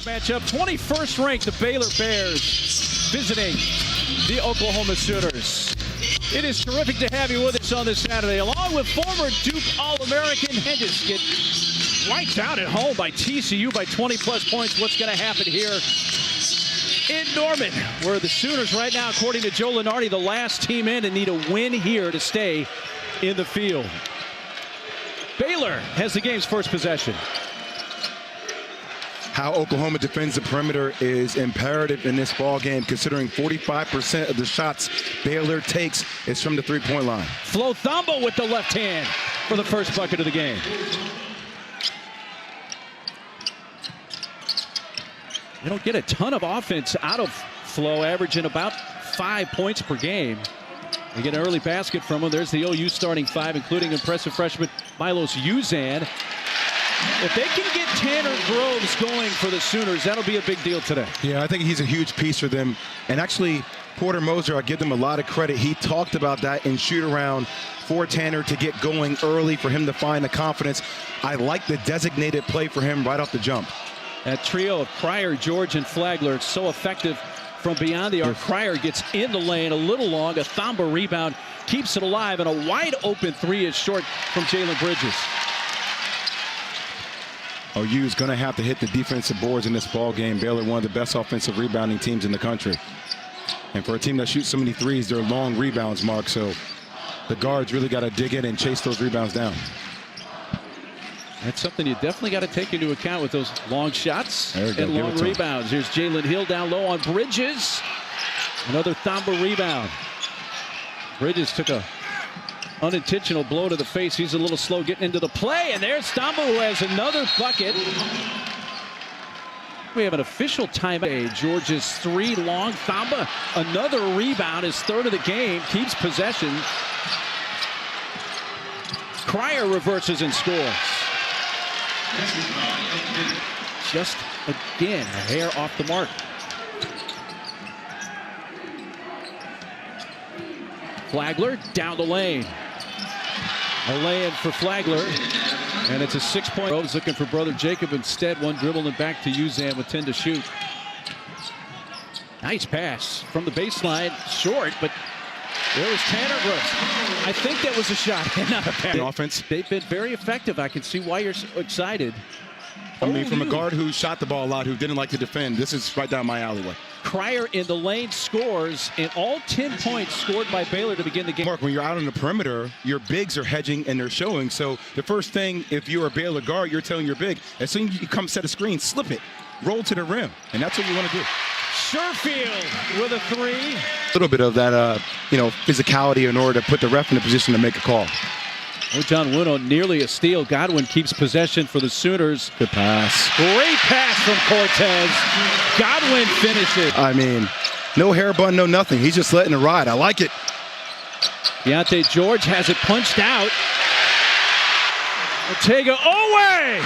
Matchup 21st ranked, the Baylor Bears visiting the Oklahoma Sooners. It is terrific to have you with us on this Saturday, along with former Duke All-American Hedges. Get wiped out at home by TCU by 20-plus points. What's going to happen here in Norman, where the Sooners right now, according to Joe Lunardi, the last team in and need a win here to stay in the field. Baylor has the game's first possession. How Oklahoma defends the perimeter is imperative in this ball game, considering 45% of the shots Baylor takes is from the three-point line. Flo Thamba with the left hand for the first bucket of the game. They don't get a ton of offense out of Flo, averaging about 5 points per game. They get an early basket from him. There's the OU starting five, including impressive freshman Milos Uzan. If they can get Tanner Groves going for the Sooners, that'll be a big deal today. Yeah, I think he's a huge piece for them. And actually, Porter Moser, I give them a lot of credit. He talked about that in shoot-around for Tanner to get going early, for him to find the confidence. I like the designated play for him right off the jump. That trio of Cryer, George, and Flagler, it's so effective from beyond the arc. Cryer gets in the lane a little long. A Thamba rebound keeps it alive, and a wide-open three is short from Jalen Bridges. OU is going to have to hit the defensive boards in this ball game. Baylor, one of the best offensive rebounding teams in the country. And for a team that shoots so many threes, they're long rebounds, Mark. So the guards really got to dig in and chase those rebounds down. That's something you definitely got to take into account with those long shots and long rebounds. Here's Jalen Hill down low on Bridges. Another Thamba rebound. Bridges took a unintentional blow to the face. He's a little slow getting into the play, and there's Thamba, who has another bucket. We have an official timeout. George's three long. Thamba, another rebound, his third of the game, keeps possession. Cryer reverses and scores. Just again, a hair off the mark. Flagler down the lane. A lay-in for Flagler, and it's a 6-point. Groves looking for brother Jacob instead. One dribbling back to Uzan with 10 to shoot. Nice pass from the baseline, short, but there was Tanner Groves. I think that was a shot, not a pass. Offense. They've been very effective. I can see why you're so excited. I mean, from a guard who shot the ball a lot, who didn't like to defend, this is right down my alleyway. Cryer in the lane scores, and all 10 points scored by Baylor to begin the game. Mark, when you're out on the perimeter, your bigs are hedging and they're showing. So the first thing, if you're a Baylor guard, you're telling your big, as soon as you come set a screen, slip it, roll to the rim, and that's what you want to do. Sherfield with a three. A little bit of that, physicality in order to put the ref in a position to make a call. John Wuno nearly a steal. Godwin keeps possession for the Sooners. Good pass. Great pass from Cortez. Godwin finishes. I mean, no hair bun, no nothing. He's just letting it ride. I like it. Deontay George has it punched out. Ortega away.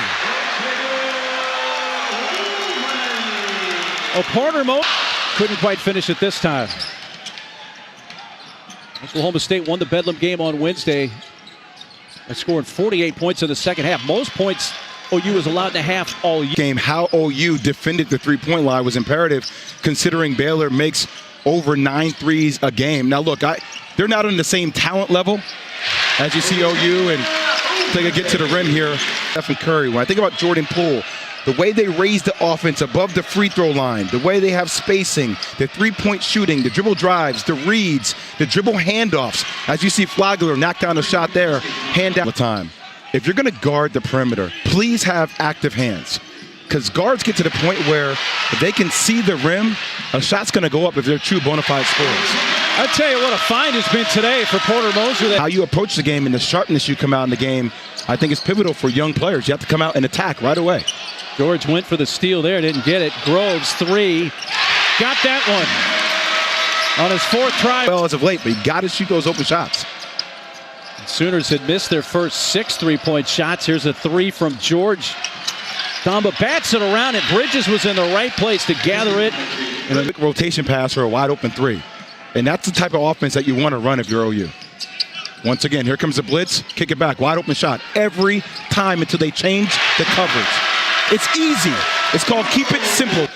Porter Mo couldn't quite finish it this time. Oklahoma State won the Bedlam game on Wednesday. They scored 48 points in the second half. Most points OU was allowed to have all year. Game, how OU defended the three-point line was imperative, considering Baylor makes over 9 threes a game. Now, look, they're not on the same talent level as you see OU, and they can get to the rim here. Stephen Curry, when I think about Jordan Poole, the way they raise the offense above the free throw line, the way they have spacing, the three-point shooting, the dribble drives, the reads, the dribble handoffs. As you see Flagler knock down a shot there, hand down the time. If you're going to guard the perimeter, please have active hands. Because guards get to the point where if they can see the rim, a shot's going to go up if they're true bona fide scorers. I tell you what a find has been today for Porter Moser. How you approach the game and the sharpness you come out in the game, I think is pivotal for young players. You have to come out and attack right away. George went for the steal there, didn't get it. Groves, three. Got that one on his fourth try. Well, as of late, but you got to shoot those open shots. Sooners had missed their first 6 3-point shots. Here's a three from George. Thamba bats it around, and Bridges was in the right place to gather it. And a rotation pass or a wide open three. And that's the type of offense that you want to run if you're OU. Once again, here comes the blitz. Kick it back. Wide open shot. Every time until they change the coverage. It's easy. It's called Keep It Simple.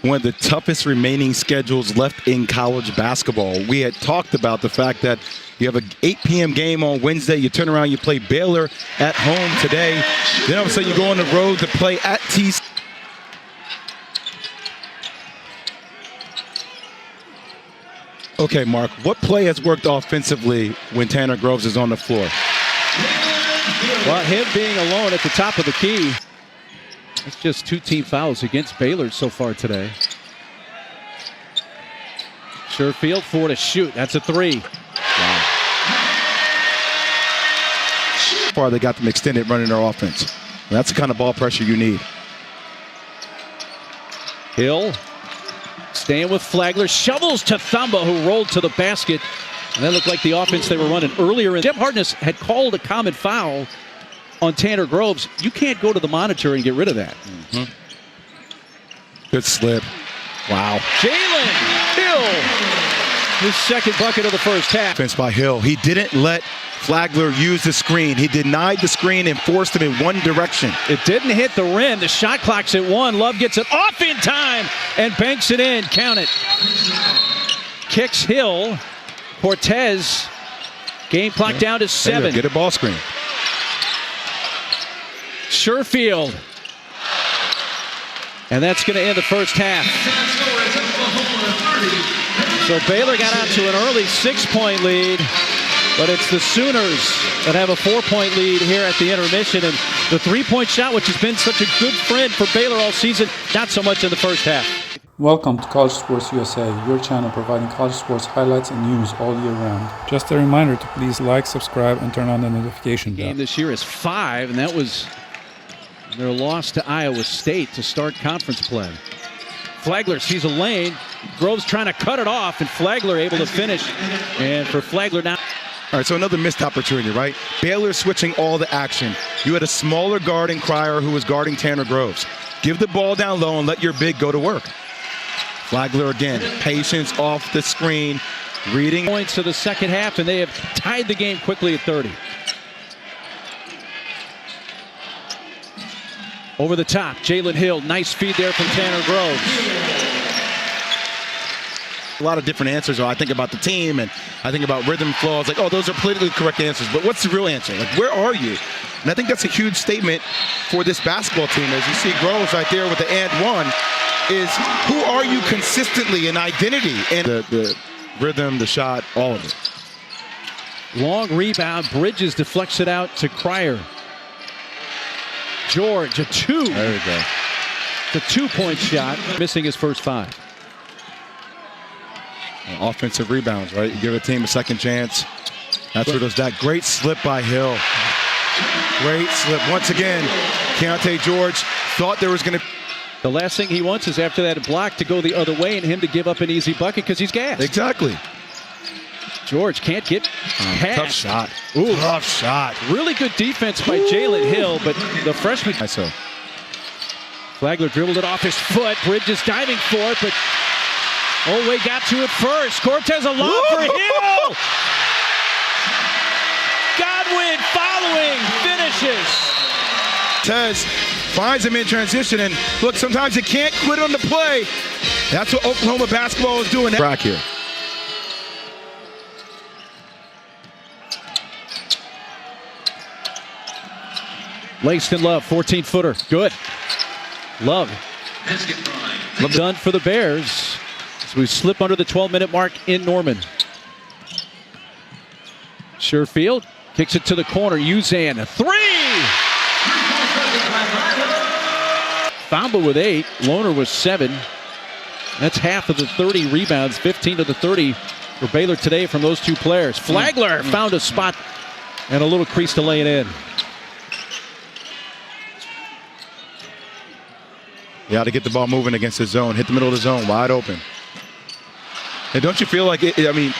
One of the toughest remaining schedules left in college basketball. We had talked about the fact that you have an 8 p.m. game on Wednesday. You turn around, you play Baylor at home today. Then all of a sudden you go on the road to play at TC. Okay, Mark, what play has worked offensively when Tanner Groves is on the floor? Well, him being alone at the top of the key. It's just 2 team fouls against Baylor so far today. Sherfield for to shoot. That's a 3. Wow. So far, they got them extended running their offense. That's the kind of ball pressure you need. Hill staying with Flagler. Shovels to Thamba, who rolled to the basket. And that looked like the offense they were running earlier. And Jim Hartness had called a common foul on Tanner Groves. You can't go to the monitor and get rid of that. Mm-hmm. Good slip. Wow. Jalen Hill, his second bucket of the first half. Defense by Hill. He didn't let Flagler use the screen. He denied the screen and forced him in one direction. It didn't hit the rim. The shot clock's at 1. Love gets it off in time and banks it in. Count it. Kicks Hill. Cortez. Game clock down to 7. Get a ball screen. Sherfield. And that's going to end the first half. So Baylor got out to an early 6-point lead, but it's the Sooners that have a 4-point lead here at the intermission. And the 3-point shot, which has been such a good friend for Baylor all season, not so much in the first half. Welcome to College Sports USA, your channel providing college sports highlights and news all year round. Just a reminder to please like, subscribe, and turn on the notification bell. Game this year is 5, and that was their loss to Iowa State to start conference play. Flagler sees a lane. Groves trying to cut it off, and Flagler able to finish. And for Flagler now. All right, so another missed opportunity, right? Baylor switching all the action. You had a smaller guard in Cryer who was guarding Tanner Groves. Give the ball down low and let your big go to work. Flagler again, patience off the screen, reading. Points to the second half, and they have tied the game quickly at 30. Over the top, Jalen Hill, nice feed there from Tanner Groves. A lot of different answers. I think about the team, and I think about rhythm flow. It's like, oh, those are politically correct answers, but what's the real answer? Like, where are you? And I think that's a huge statement for this basketball team. As you see Groves right there with the and one, is who are you consistently in identity? And the rhythm, the shot, all of it. Long rebound, Bridges deflects it out to Cryer. George, a 2. There we go. The 2-point shot, missing his first 5. Offensive rebounds, right? You give a team a second chance. That's where there's that great slip by Hill. Great slip. Once again, Keontae George thought there was going to... The last thing he wants is after that block to go the other way and him to give up an easy bucket because he's gassed. Exactly. George can't get past. Tough shot. Ooh, tough shot. Really good defense by Jalen Hill, but the freshman. Flagler dribbled it off his foot. Bridges diving for it, but Olway got to it first. Cortez a lob for Hill. Godwin following, finishes. Cortez finds him in transition, and look, sometimes you can't quit on the play. That's what Oklahoma basketball is doing. Back here. Langston Love, 14-footer, good. Love done for the Bears as we slip under the 12-minute mark in Norman. Sherfield kicks it to the corner. Uzan, a 3! Thamba with 8. Lohner was 7. That's half of the 30 rebounds, 15 of the 30 for Baylor today from those two players. Flagler found a spot and a little crease to lay it in. You got to get the ball moving against the zone. Hit the middle of the zone, wide open. And don't you feel like it? I mean,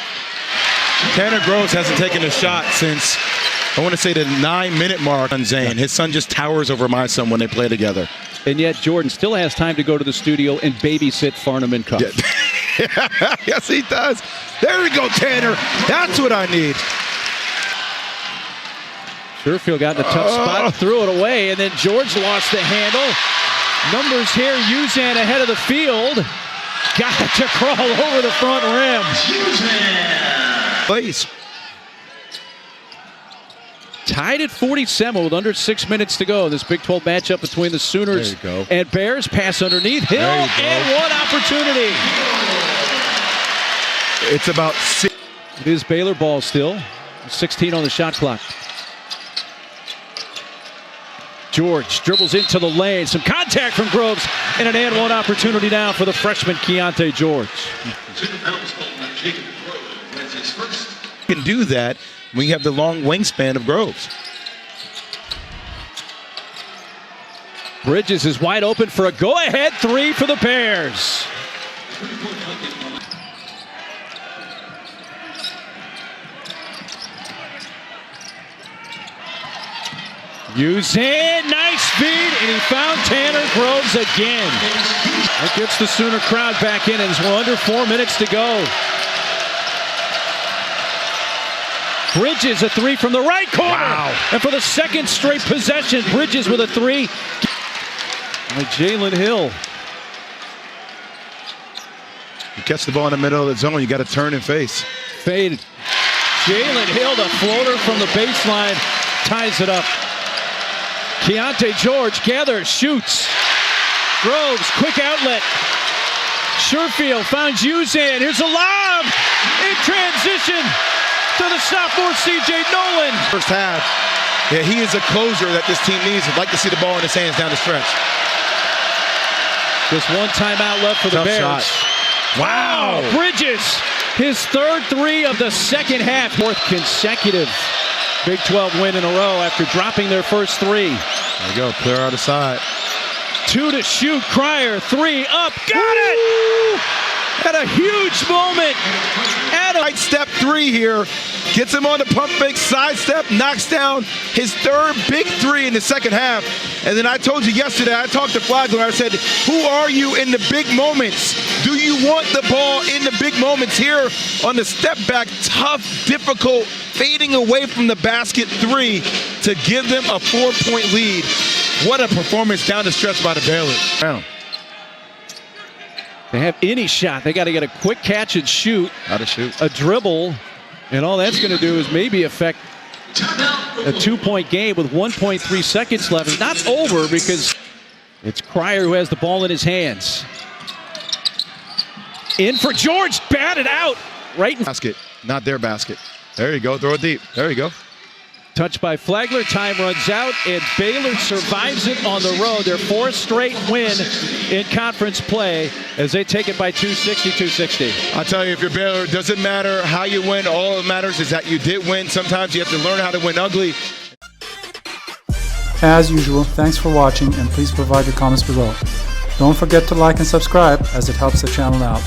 Tanner Groves hasn't taken a shot since, I want to say, the 9-minute mark on Zane. His son just towers over my son when they play together. And yet Jordan still has time to go to the studio and babysit Farnham and Cuff. Yeah. Yes, he does. There we go, Tanner. That's what I need. Sherfield got in a tough spot, threw it away, and then George lost the handle. Numbers here, Uconn ahead of the field. Got to crawl over the front rim. Please. Tied at 47 with under 6 minutes to go. This Big 12 matchup between the Sooners and Bears. Pass underneath. Hill and one opportunity. It's about 6. It is Baylor ball still. 16 on the shot clock. George dribbles into the lane. Some contact from Groves. And an and one opportunity now for the freshman Ncaa George. You can do that when you have the long wingspan of Groves. Bridges is wide open for a go-ahead three for the Bears. Uconn, nice speed, and he found Tanner Groves again. That gets the Sooner crowd back in as we're under 4 minutes to go. Bridges, a three from the right corner. Wow. And for the second straight possession, Bridges with a three. By Jalen Hill. You catch the ball in the middle of the zone, you got to turn and face. Fade. Jalen Hill, the floater from the baseline, ties it up. Ncaa George gathers, shoots. Groves, quick outlet. Sherfield finds Uconn. Here's a lob in transition to the sophomore C.J. Nolan. First half, yeah, he is a closer that this team needs. I'd like to see the ball in his hands down the stretch. Just one timeout left for the Bears. Shot. Wow. Bridges, his third three of the second half. Fourth consecutive Big 12 win in a row after dropping their first three. There you go, clear out the side. Two to shoot, Cryer, three up, got it! At a huge moment. Right step three here, gets him on the pump fake, sidestep, knocks down his third big three in the second half. And then I told you yesterday, I talked to Flagler, I said, who are you in the big moments? Do you want the ball in the big moments? Here on the step back, tough, difficult, fading away from the basket three to give them a 4-point lead. What a performance down the stretch by the Baylor. They have any shot. They got to get a quick catch and shoot. How to shoot. A dribble. And all that's going to do is maybe affect a 2-point game with 1.3 seconds left. It's not over because it's Cryer who has the ball in his hands. In for George. Batted out. Right in basket. Not their basket. There you go. Throw it deep. There you go. Touched by Flagler, time runs out, and Baylor survives it on the road. Their fourth straight win in conference play as they take it by 260-260. I'll tell you, if you're Baylor, it doesn't matter how you win. All that matters is that you did win. Sometimes you have to learn how to win ugly. As usual, thanks for watching and please provide your comments below. Don't forget to like and subscribe as it helps the channel out.